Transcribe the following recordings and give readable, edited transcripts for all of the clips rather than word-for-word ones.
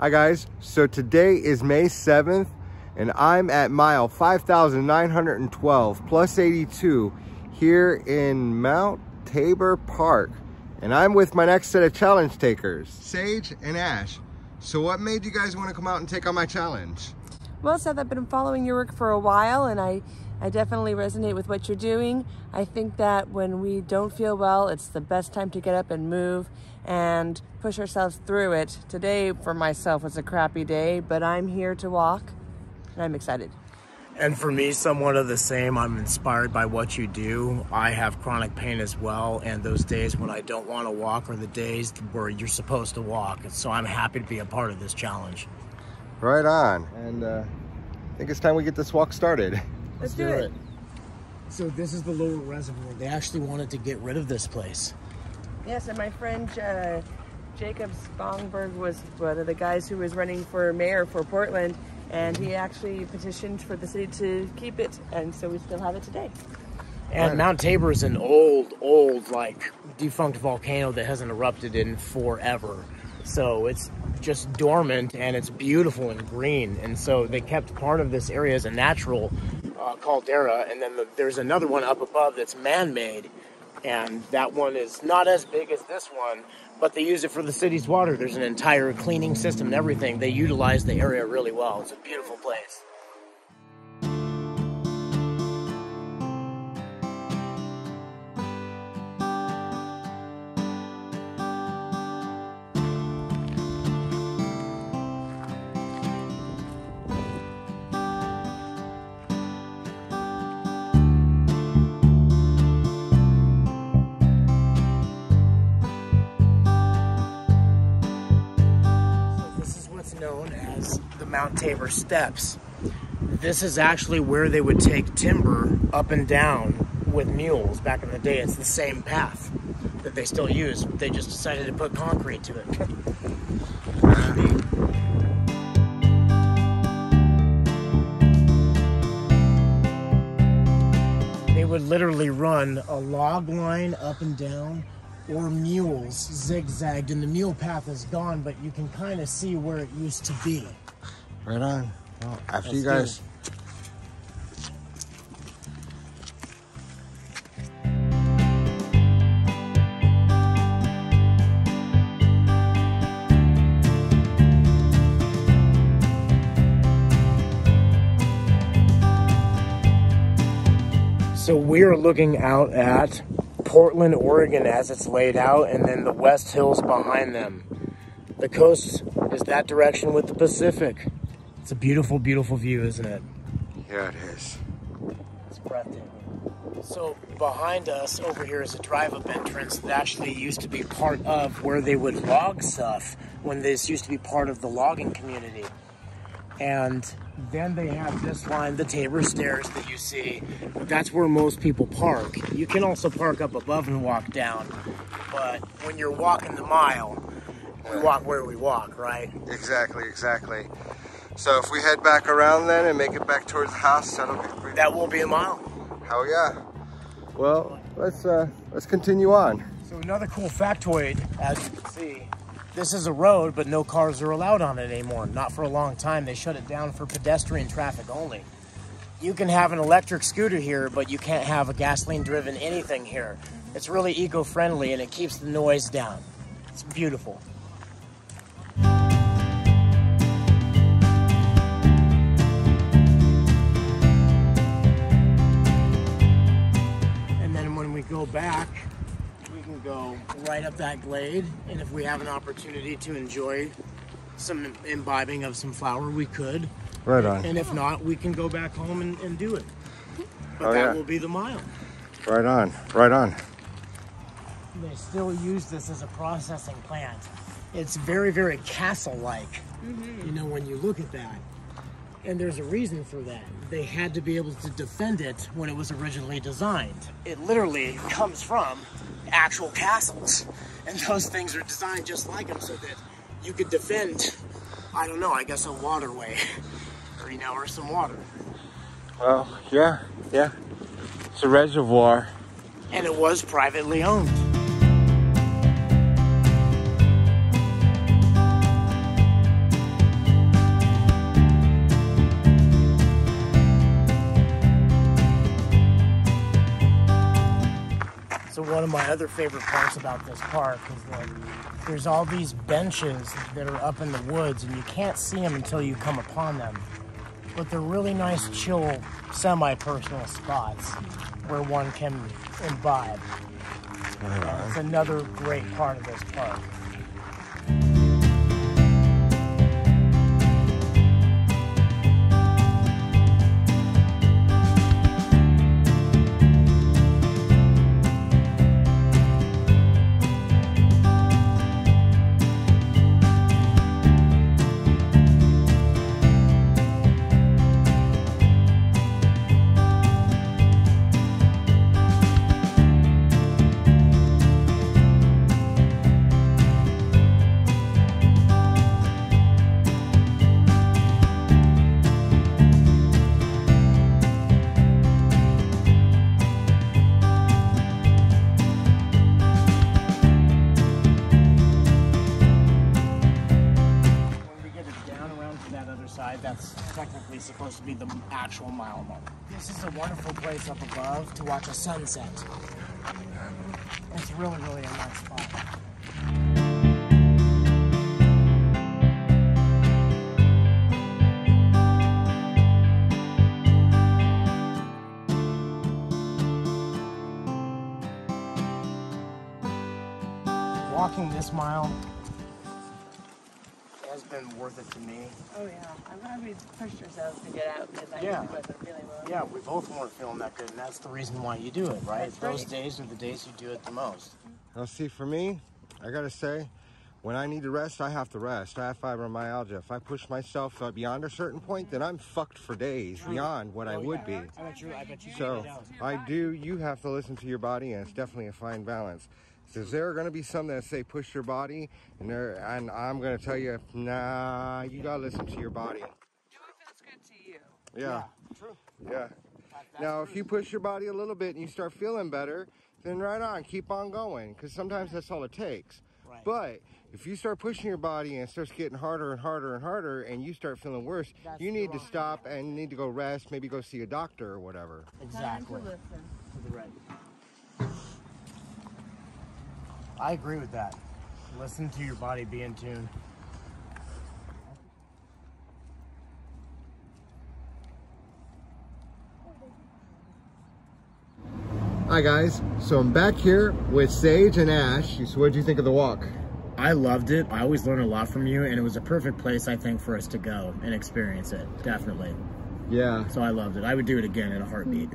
Hi guys, so today is May 7th and I'm at mile 5,912 plus 82 here in Mount Tabor Park. And I'm with my next set of challenge takers, Sage and Ash. So what made you guys want to come out and take on my challenge? Well, Seth, I've been following your work for a while and I definitely resonate with what you're doing. I think that when we don't feel well, it's the best time to get up and move and push ourselves through it. Today, for myself, was a crappy day, but I'm here to walk and I'm excited. And for me, somewhat of the same. I'm inspired by what you do. I have chronic pain as well, and those days when I don't want to walk are the days where you're supposed to walk. And so I'm happy to be a part of this challenge. Right on. And I think it's time we get this walk started. Let's do it. So this is the lower reservoir. They actually wanted to get rid of this place. Yes, and my friend Jacob Spongberg was one of the guys who was running for mayor for Portland, and he actually petitioned for the city to keep it, and so we still have it today. And Mount Tabor is an old, like, defunct volcano that hasn't erupted in forever. So it's just dormant, and it's beautiful and green. And so they kept part of this area as a natural caldera, and then there's another one up above that's man-made. And that one is not as big as this one, but they use it for the city's water. There's an entire cleaning system and everything. They utilize the area really well. It's a beautiful place. Known as the Mount Tabor Steps. This is actually where they would take timber up and down with mules back in the day. It's the same path that they still use. They just decided to put concrete to it. They would literally run a log line up and down, or mules zigzagged, and the mule path is gone, but you can kind of see where it used to be. Right on. Well, after you guys. So we're looking out at Portland, Oregon as it's laid out, and then the West Hills behind them. The coast is that direction with the Pacific. It's a beautiful, beautiful view, isn't it? Yeah, it is. It's breathtaking. So behind us over here is a drive-up entrance that actually used to be part of where they would log stuff when this used to be part of the logging community. And then they have this line, the Tabor Stairs that you see. That's where most people park. You can also park up above and walk down. But when you're walking the mile, we walk where we walk, right? Exactly. So if we head back around then and make it back towards the house, that will be a mile. Hell yeah. Well, let's continue on. So another cool factoid, as you can see, this is a road, but no cars are allowed on it anymore. Not for a long time. They shut it down for pedestrian traffic only. You can have an electric scooter here, but you can't have a gasoline-driven anything here. It's really eco-friendly, and it keeps the noise down. It's beautiful. And then when we go back, go right up that glade, and if we have an opportunity to enjoy some imbibing of some flour, we could. Right on. And if not, we can go back home and do it. But that will be the mile. Right on. They still use this as a processing plant. It's very, very castle-like, you know, when you look at that. And there's a reason for that. They had to be able to defend it when it was originally designed. It literally comes from actual castles. And those things are designed just like them so that you could defend, I don't know, I guess a waterway. Or, you know, or some water. Well, yeah. It's a reservoir. And it was privately owned. one of my other favorite parts about this park is that there's all these benches that are up in the woods, and you can't see them until you come upon them. But they're really nice, chill, semi-personal spots where one can imbibe. And it's another great part of this park. That's technically supposed to be the actual mile mark. This is a wonderful place up above to watch a sunset. It's really, really a nice spot. Walking this mile has been worth it to me. Oh yeah, I'm glad we pushed ourselves to get out because I wasn't feeling well. Yeah, we both weren't feeling that good, and that's the reason why you do it, right? That's right. Those days are the days you do it the most. Now see, for me, I gotta say, when I need to rest, I have to rest. I have fibromyalgia. If I push myself beyond a certain point, then I'm fucked for days beyond what I would be. I bet you So you have to listen to your body, and it's definitely a fine balance. Is there going to be some that say push your body, and I'm going to tell you, nah, you got to listen to your body. Do what feels good to you. Yeah. True. Yeah. Now, if you push your body a little bit and you start feeling better, then right on, keep on going, because sometimes that's all it takes. Right. But if you start pushing your body and it starts getting harder and harder and harder, and you start feeling worse, you need to stop and you need to go rest, maybe go see a doctor or whatever. Exactly. Time to listen. To the right. I agree with that. Listen to your body, be in tune. Hi guys, so I'm back here with Sage and Ash. So what did you think of the walk? I loved it. I always learn a lot from you, and it was a perfect place, I think, for us to go and experience it. Definitely. Yeah. So I loved it. I would do it again in a heartbeat.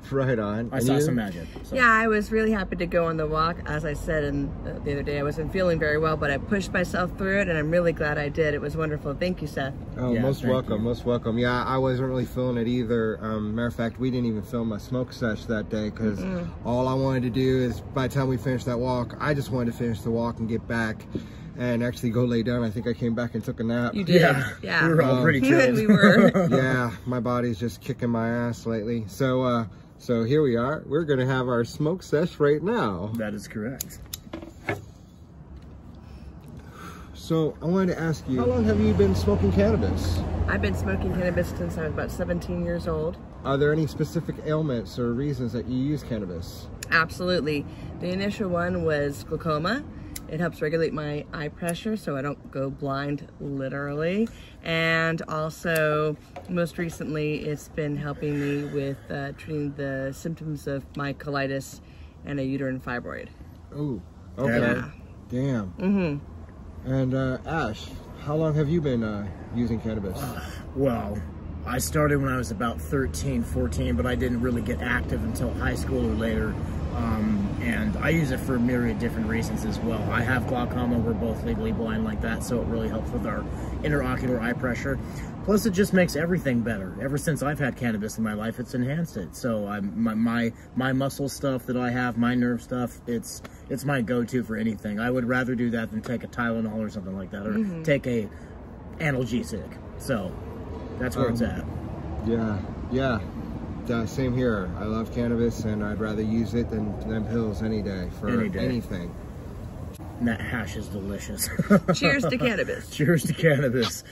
Right on. I saw some magic. So. Yeah, I was really happy to go on the walk. As I said the other day, I wasn't feeling very well, but I pushed myself through it, and I'm really glad I did. It was wonderful. Thank you, Seth. Oh, Yeah, most welcome, most welcome. Yeah, I wasn't really feeling it either. Matter of fact, we didn't even film a smoke sesh that day because all I wanted to do is, by the time we finished that walk, I just wanted to finish the walk and get back and actually go lay down. I think I came back and took a nap. You did. Yeah. We were all pretty chilled. We were. Yeah, my body's just kicking my ass lately. So here we are. We're going to have our smoke sesh right now. That is correct. So I wanted to ask you, how long have you been smoking cannabis? I've been smoking cannabis since I was about 17 years old. Are there any specific ailments or reasons that you use cannabis? Absolutely. The initial one was glaucoma. It helps regulate my eye pressure so I don't go blind, literally. And also, most recently, it's been helping me with treating the symptoms of my colitis and a uterine fibroid. Oh, okay. Yeah. Damn. Mm-hmm. And Ash, how long have you been using cannabis? Well, I started when I was about 13, 14, but I didn't really get active until high school or later. And I use it for a myriad different reasons as well. I have glaucoma, we're both legally blind like that, so it really helps with our intraocular eye pressure. Plus, it just makes everything better. Ever since I've had cannabis in my life, it's enhanced it. So my muscle stuff that I have, my nerve stuff, it's my go-to for anything. I would rather do that than take a Tylenol or something like that, or take a analgesic. So that's where it's at. Yeah. Same here. I love cannabis, and I'd rather use it than pills any day for anything. And that hash is delicious. Cheers to cannabis. Cheers to cannabis.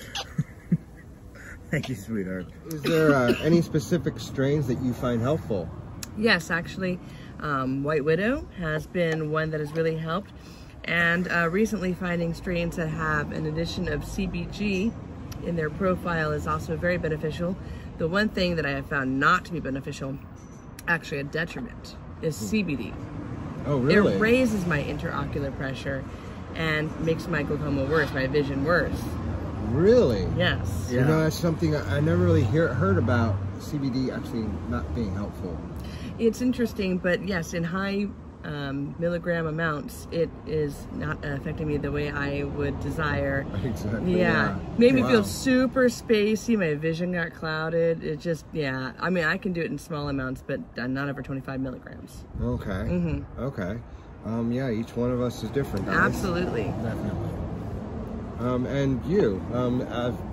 Thank you, sweetheart. Is there any specific strains that you find helpful? Yes, actually. White Widow has been one that has really helped. And recently finding strains that have an addition of CBG in their profile is also very beneficial. The one thing that I have found not to be beneficial, actually a detriment, is CBD. Oh, really? It raises my intraocular pressure and makes my glaucoma worse, my vision worse. Really? Yes. Yeah. You know, that's something I never really heard about, CBD actually not being helpful. It's interesting, but yes, in high milligram amounts, it is not affecting me the way I would desire. Exactly. Yeah. Made me feel super spacey. My vision got clouded. It just, yeah. I mean, I can do it in small amounts, but not over 25 milligrams. Okay. Mm-hmm. Okay. Yeah, each one of us is different, guys. Absolutely. Definitely. And you,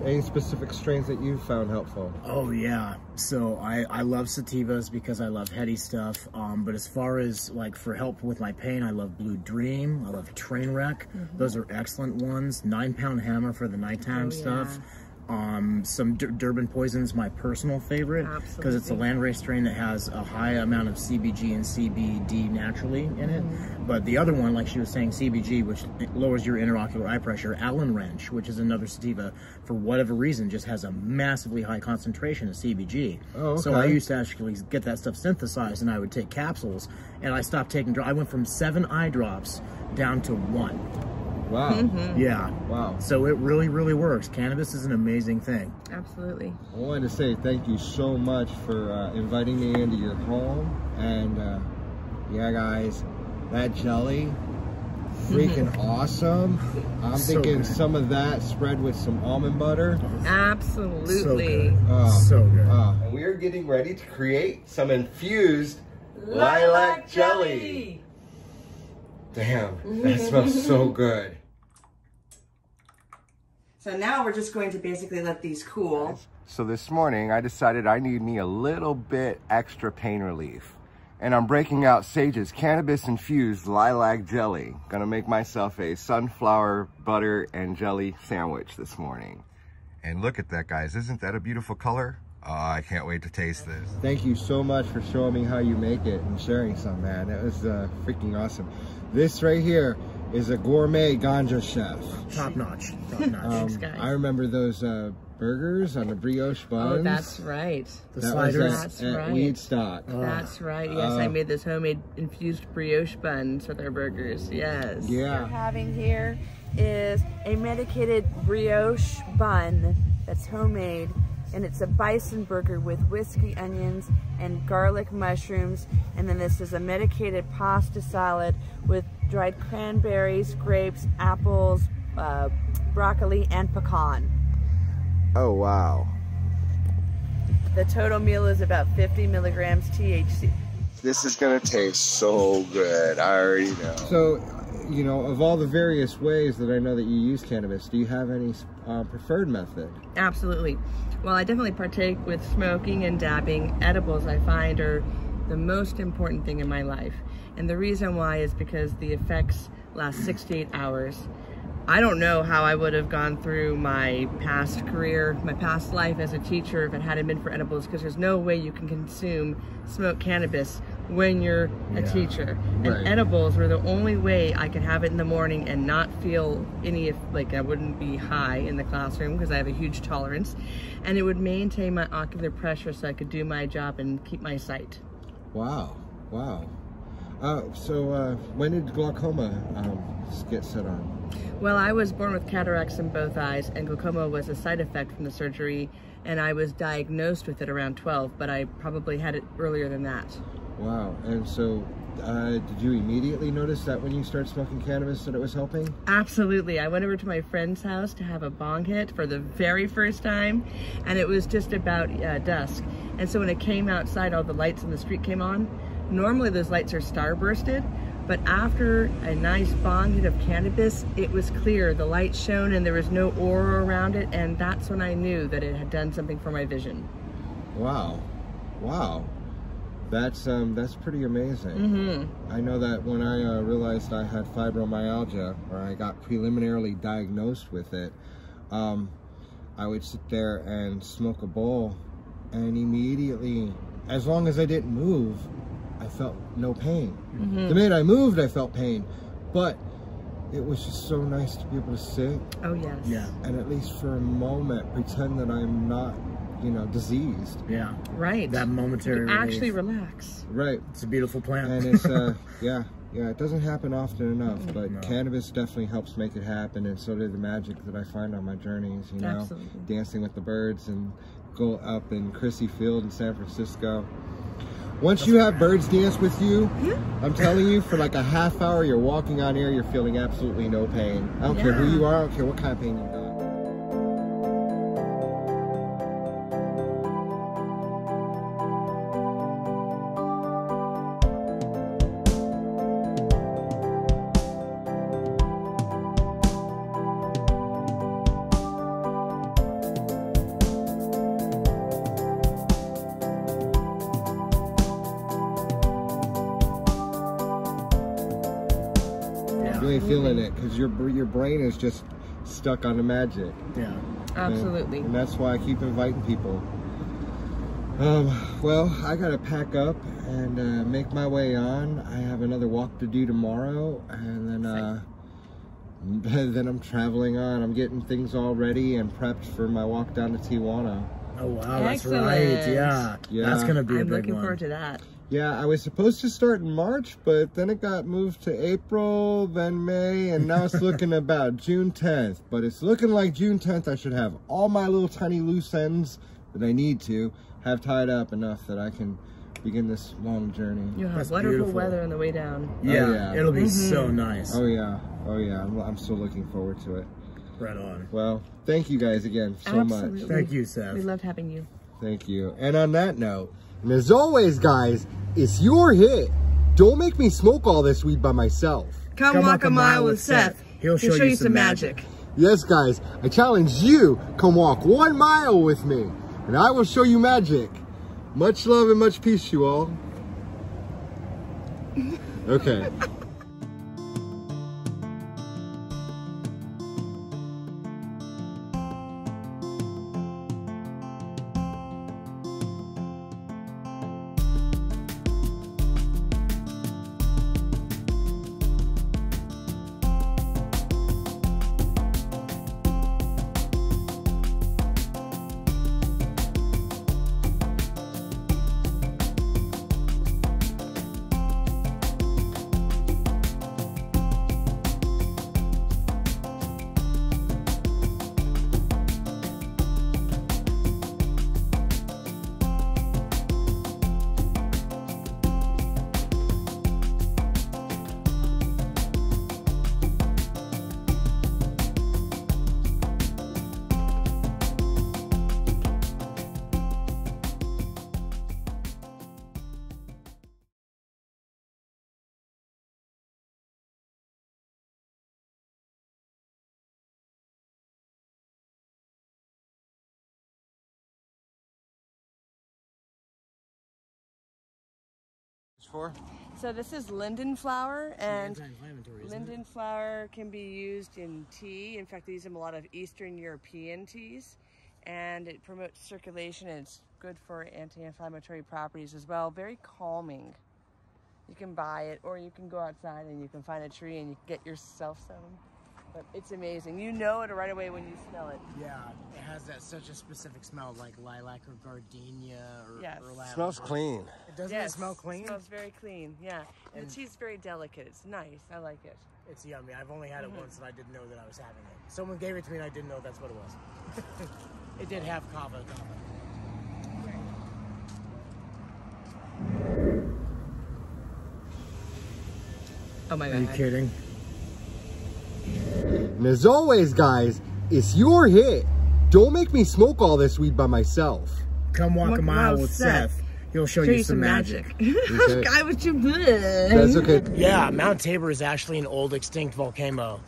any specific strains that you found helpful? Oh yeah, so I love sativas because I love heady stuff, but as far as like for help with my pain, I love Blue Dream, I love Trainwreck. Those are excellent ones. 9 Pound Hammer for the nighttime stuff. Some Durban Poison's my personal favorite because it's a landrace strain that has a high amount of CBG and CBD naturally in it. But the other one, like she was saying, CBG, which lowers your intraocular eye pressure, Allen Wrench, which is another sativa, for whatever reason, just has a massively high concentration of CBG. Oh, okay. So I used to actually get that stuff synthesized, and I would take capsules, and I stopped taking. I went from 7 eye drops down to 1. Wow. Yeah. Wow. So it really, really works. Cannabis is an amazing thing. Absolutely. I wanted to say thank you so much for inviting me into your home. And yeah, guys, that jelly, freaking awesome. I'm thinking some of that spread with some almond butter. Absolutely. So good. And we're getting ready to create some infused lilac jelly. Damn, that smells so good. So now we're just going to basically let these cool. So this morning I decided I need me a little bit extra pain relief. And I'm breaking out Sage's cannabis infused lilac jelly. Gonna make myself a sunflower butter and jelly sandwich this morning. And look at that, guys. Isn't that a beautiful color? Oh, I can't wait to taste this. Thank you so much for showing me how you make it and sharing some, man. That was freaking awesome. This right here is a gourmet ganja chef. Top notch. Top notch. Thanks, guys. I remember those burgers on the brioche buns. Oh, that's right. The sliders. That's at right. Weedstock. That's right. Yes, I made those homemade infused brioche buns with our burgers. Yes. Yeah. What we're having here is a medicated brioche bun that's homemade, and it's a bison burger with whiskey onions and garlic mushrooms, and then this is a medicated pasta salad with dried cranberries, grapes, apples, broccoli, and pecan. Oh, wow. The total meal is about 50 milligrams THC. This is gonna taste so good. I already know. So, you know, of all the various ways that I know that you use cannabis, do you have any preferred method? Absolutely. Well, I definitely partake with smoking and dabbing. Edibles, I find, are the most important thing in my life. And the reason why is because the effects last 6 to 8 hours. I don't know how I would have gone through my past career, my past life as a teacher if it hadn't been for edibles, because there's no way you can smoke cannabis when you're a teacher. And edibles were the only way I could have it in the morning and not feel any, like I wouldn't be high in the classroom because I have a huge tolerance. And it would maintain my ocular pressure so I could do my job and keep my sight. Wow, wow. So when did glaucoma get set on? Well, I was born with cataracts in both eyes, and glaucoma was a side effect from the surgery, and I was diagnosed with it around 12, but I probably had it earlier than that. Wow. And so did you immediately notice that when you started smoking cannabis that it was helping? Absolutely. I went over to my friend's house to have a bong hit for the very first time, and it was just about dusk. And so when it came outside, all the lights in the street came on. Normally those lights are starbursted, but after a nice bong hit of cannabis, it was clear. The light shone and there was no aura around it, and that's when I knew that it had done something for my vision. Wow. Wow. That's pretty amazing. I know that when I realized I had fibromyalgia, or I got preliminarily diagnosed with it, I would sit there and smoke a bowl, and immediately, as long as I didn't move, I I felt no pain. The minute I moved, I felt pain. But it was just so nice to be able to sit. Oh, yes. Yeah. And at least for a moment, pretend that I'm not, you know, diseased. Yeah. Right. That momentary relief. Actually relax. Right. It's a beautiful plant. And it's, yeah, it doesn't happen often enough, but No. cannabis definitely helps make it happen, and so did the magic that I find on my journeys, you know, Absolutely. dancing with the birds and go up in Crissy Field in San Francisco. Once you have birds dance with you, I'm telling you, for like a half hour, you're walking on air, you're feeling absolutely no pain. I don't care who you are, I don't care what kind of pain you've got. You ain't feeling it because your brain is just stuck on the magic. Yeah. Absolutely. And that's why I keep inviting people. Well, I gotta pack up and make my way on. I have another walk to do tomorrow, and then I'm traveling on. I'm getting things all ready and prepped for my walk down to Tijuana. Oh wow, that's Excellent. right. Yeah. That's gonna be a I'm big looking one. forward to that. Yeah, I was supposed to start in March, but then it got moved to April, then May, and now it's looking about June 10th. But it's looking like June 10th I should have all my little tiny loose ends that I need to have tied up enough that I can begin this long journey. You'll have That's wonderful beautiful. weather on the way down. Yeah, yeah. it'll be so nice. Oh yeah, I'm so looking forward to it. Right on. Well, thank you guys again so Absolutely. much. Thank you, Seth. We loved having you. Thank you. And on that note, and as always, guys, it's your hit. Don't make me smoke all this weed by myself. Come walk a mile with Seth. He'll show you some magic. Yes, guys, I challenge you, come walk 1 mile with me, and I will show you magic. Much love and much peace, you all. Okay. For? So this is linden flower, and Anti-inflammatory, isn't it? linden flower can be used in tea. In fact, they use them in a lot of Eastern European teas, and it promotes circulation, and it's good for anti-inflammatory properties as well. Very calming. You can buy it, or you can go outside and you can find a tree and you can get yourself some. But it's amazing. You know it right away when you smell it. Yeah, it has such a specific smell, like lilac or gardenia or, Yes. or lavender. Smells clean. Doesn't it smell clean? It smells very clean, yeah. And the tea's very delicate. It's nice. I like it. It's yummy. I've only had it once and I didn't know that I was having it. Someone gave it to me and I didn't know that's what it was. It did have kava. Oh my God. Are you kidding? And as always, guys, it's your hit. Don't make me smoke all this weed by myself. Come walk a mile with Seth. He'll show you some magic. Okay. Guy, what you doing? That's okay. Yeah, Mount Tabor is actually an old extinct volcano.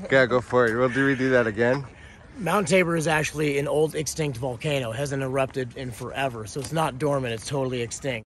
Okay, go for it. We'll redo that again. Mount Tabor is actually an old extinct volcano. It hasn't erupted in forever, so it's not dormant, it's totally extinct.